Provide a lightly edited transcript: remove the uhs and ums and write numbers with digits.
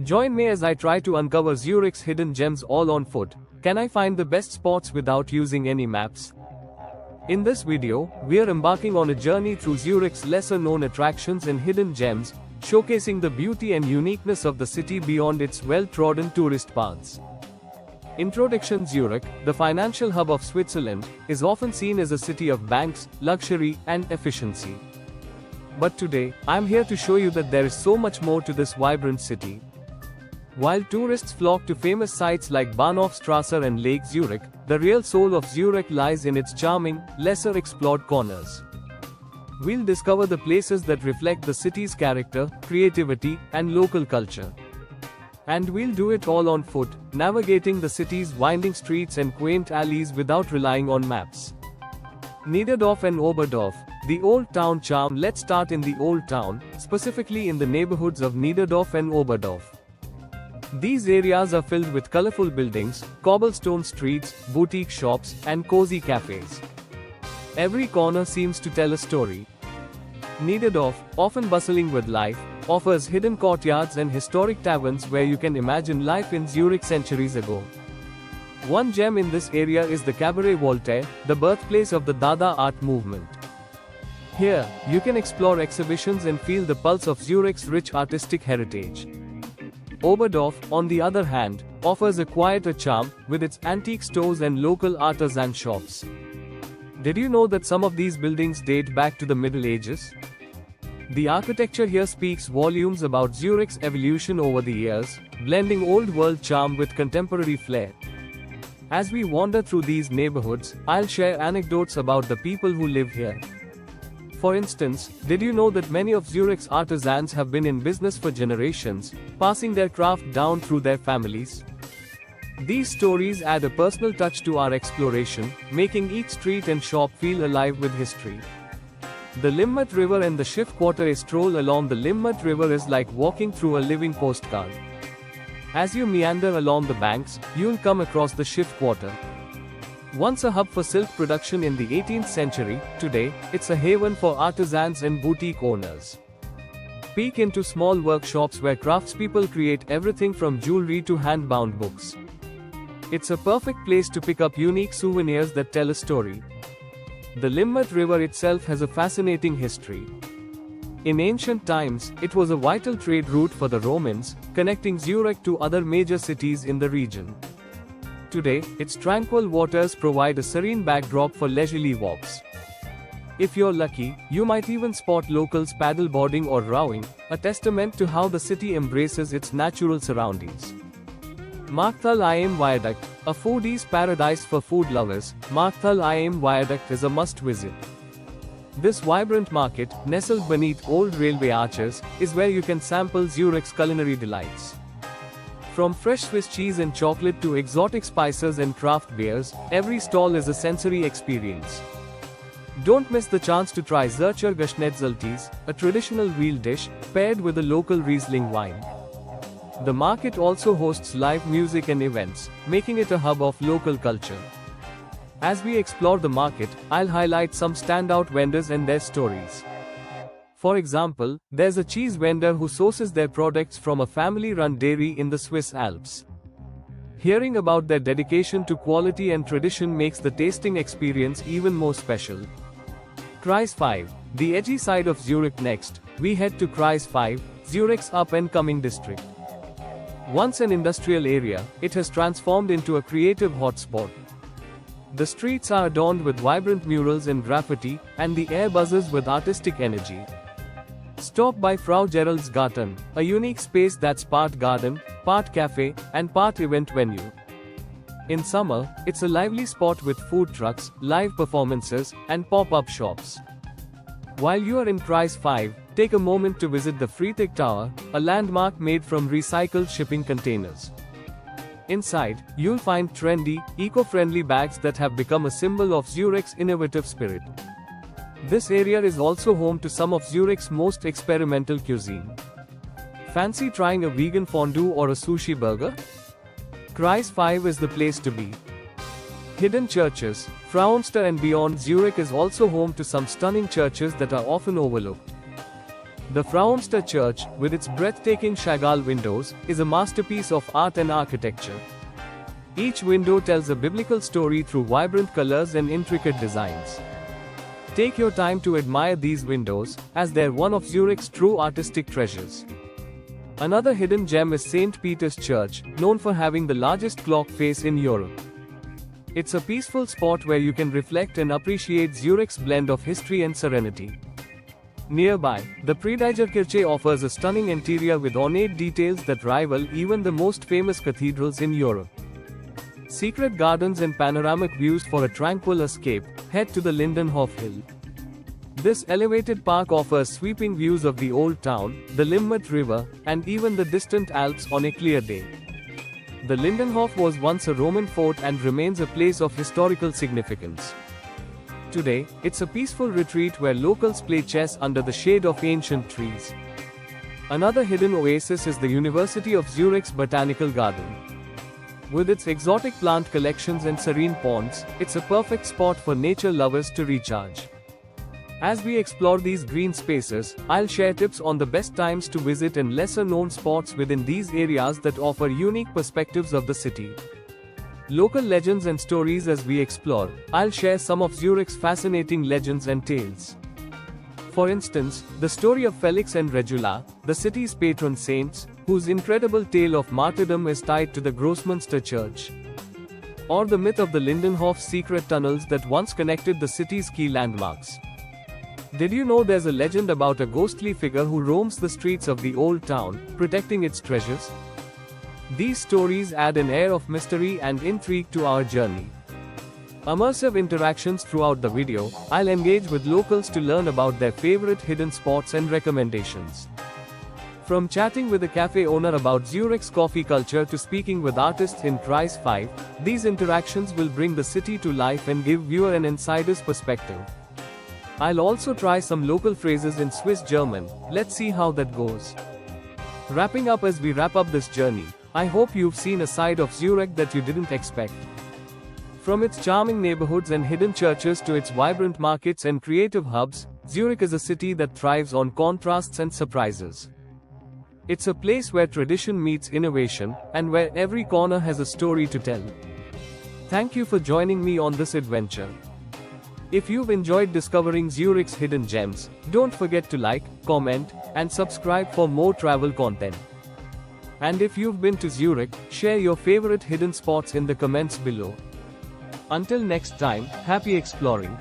Join me as I try to uncover Zurich's hidden gems all on foot. Can I find the best spots without using any maps? In this video, we are embarking on a journey through Zurich's lesser-known attractions and hidden gems, showcasing the beauty and uniqueness of the city beyond its well-trodden tourist paths. Introduction. Zurich, the financial hub of Switzerland, is often seen as a city of banks, luxury, and efficiency. But today, I'm here to show you that there is so much more to this vibrant city. While tourists flock to famous sites like Bahnhofstrasse and Lake Zurich, the real soul of Zurich lies in its charming, lesser-explored corners. We'll discover the places that reflect the city's character, creativity, and local culture. And we'll do it all on foot, navigating the city's winding streets and quaint alleys without relying on maps. Niederdorf and Oberdorf, the Old Town charm. Let's start in the Old Town, specifically in the neighborhoods of Niederdorf and Oberdorf. These areas are filled with colorful buildings, cobblestone streets, boutique shops, and cozy cafes. Every corner seems to tell a story. Niederdorf, often bustling with life, offers hidden courtyards and historic taverns where you can imagine life in Zurich centuries ago. One gem in this area is the Cabaret Voltaire, the birthplace of the Dada art movement. Here, you can explore exhibitions and feel the pulse of Zurich's rich artistic heritage. Oberdorf, on the other hand, offers a quieter charm, with its antique stores and local artisan shops. Did you know that some of these buildings date back to the Middle Ages? The architecture here speaks volumes about Zurich's evolution over the years, blending old-world charm with contemporary flair. As we wander through these neighborhoods, I'll share anecdotes about the people who live here. For instance, did you know that many of Zurich's artisans have been in business for generations, passing their craft down through their families? These stories add a personal touch to our exploration, making each street and shop feel alive with history. The Limmat River and the Schiff Quarter. A stroll along the Limmat River is like walking through a living postcard. As you meander along the banks, you'll come across the Schiff Quarter. Once a hub for silk production in the 18th century, today, it's a haven for artisans and boutique owners. Peek into small workshops where craftspeople create everything from jewelry to hand-bound books. It's a perfect place to pick up unique souvenirs that tell a story. The Limmat River itself has a fascinating history. In ancient times, it was a vital trade route for the Romans, connecting Zurich to other major cities in the region. Today, its tranquil waters provide a serene backdrop for leisurely walks. If you're lucky, you might even spot locals paddleboarding or rowing, a testament to how the city embraces its natural surroundings. Markthal IM Viaduct, a foodie's paradise for food lovers, Markthal IM Viaduct is a must-visit. This vibrant market, nestled beneath old railway arches, is where you can sample Zurich's culinary delights. From fresh Swiss cheese and chocolate to exotic spices and craft beers, every stall is a sensory experience. Don't miss the chance to try Zurcher Geschnetzeltes, a traditional veal dish, paired with a local Riesling wine. The market also hosts live music and events, making it a hub of local culture. As we explore the market, I'll highlight some standout vendors and their stories. For example, there's a cheese vendor who sources their products from a family-run dairy in the Swiss Alps. Hearing about their dedication to quality and tradition makes the tasting experience even more special. Kreis 5, the edgy side of Zurich. Next, we head to Kreis 5, Zurich's up-and-coming district. Once an industrial area, it has transformed into a creative hotspot. The streets are adorned with vibrant murals and graffiti, and the air buzzes with artistic energy. Stop by Frau Gerald's Garten, a unique space that's part garden, part cafe, and part event venue. In summer, it's a lively spot with food trucks, live performances, and pop-up shops. While you are in Kreis 5, take a moment to visit the Frietig Tower, a landmark made from recycled shipping containers. Inside, you'll find trendy, eco-friendly bags that have become a symbol of Zurich's innovative spirit. This area is also home to some of Zurich's most experimental cuisine. Fancy trying a vegan fondue or a sushi burger? Kreis 5 is the place to be. Hidden churches, Frauenster and beyond. Zurich is also home to some stunning churches that are often overlooked. The Frauenster Church, with its breathtaking Chagall windows, is a masterpiece of art and architecture. Each window tells a biblical story through vibrant colors and intricate designs. Take your time to admire these windows, as they're one of Zurich's true artistic treasures. Another hidden gem is St. Peter's Church, known for having the largest clock face in Europe. It's a peaceful spot where you can reflect and appreciate Zurich's blend of history and serenity. Nearby, the Predigerkirche offers a stunning interior with ornate details that rival even the most famous cathedrals in Europe. Secret gardens and panoramic views for a tranquil escape. Head to the Lindenhof Hill. This elevated park offers sweeping views of the Old Town, the Limmat River, and even the distant Alps on a clear day. The Lindenhof was once a Roman fort and remains a place of historical significance. Today, it's a peaceful retreat where locals play chess under the shade of ancient trees. Another hidden oasis is the University of Zurich's Botanical Garden. With its exotic plant collections and serene ponds, it's a perfect spot for nature lovers to recharge. As we explore these green spaces, I'll share tips on the best times to visit and lesser-known spots within these areas that offer unique perspectives of the city. Local legends and stories as we explore, I'll share some of Zurich's fascinating legends and tales. For instance, the story of Felix and Regula, the city's patron saints, whose incredible tale of martyrdom is tied to the Grossmünster Church. Or the myth of the Lindenhof's secret tunnels that once connected the city's key landmarks. Did you know there's a legend about a ghostly figure who roams the streets of the Old Town, protecting its treasures? These stories add an air of mystery and intrigue to our journey. Immersive interactions throughout the video, I'll engage with locals to learn about their favorite hidden spots and recommendations. From chatting with a cafe owner about Zurich's coffee culture to speaking with artists in Kreis 5, these interactions will bring the city to life and give viewer an insider's perspective. I'll also try some local phrases in Swiss German. Let's see how that goes. Wrapping up as we wrap up this journey, I hope you've seen a side of Zurich that you didn't expect. From its charming neighborhoods and hidden churches to its vibrant markets and creative hubs, Zurich is a city that thrives on contrasts and surprises. It's a place where tradition meets innovation, and where every corner has a story to tell. Thank you for joining me on this adventure. If you've enjoyed discovering Zurich's hidden gems, don't forget to like, comment, and subscribe for more travel content. And if you've been to Zurich, share your favorite hidden spots in the comments below. Until next time, happy exploring.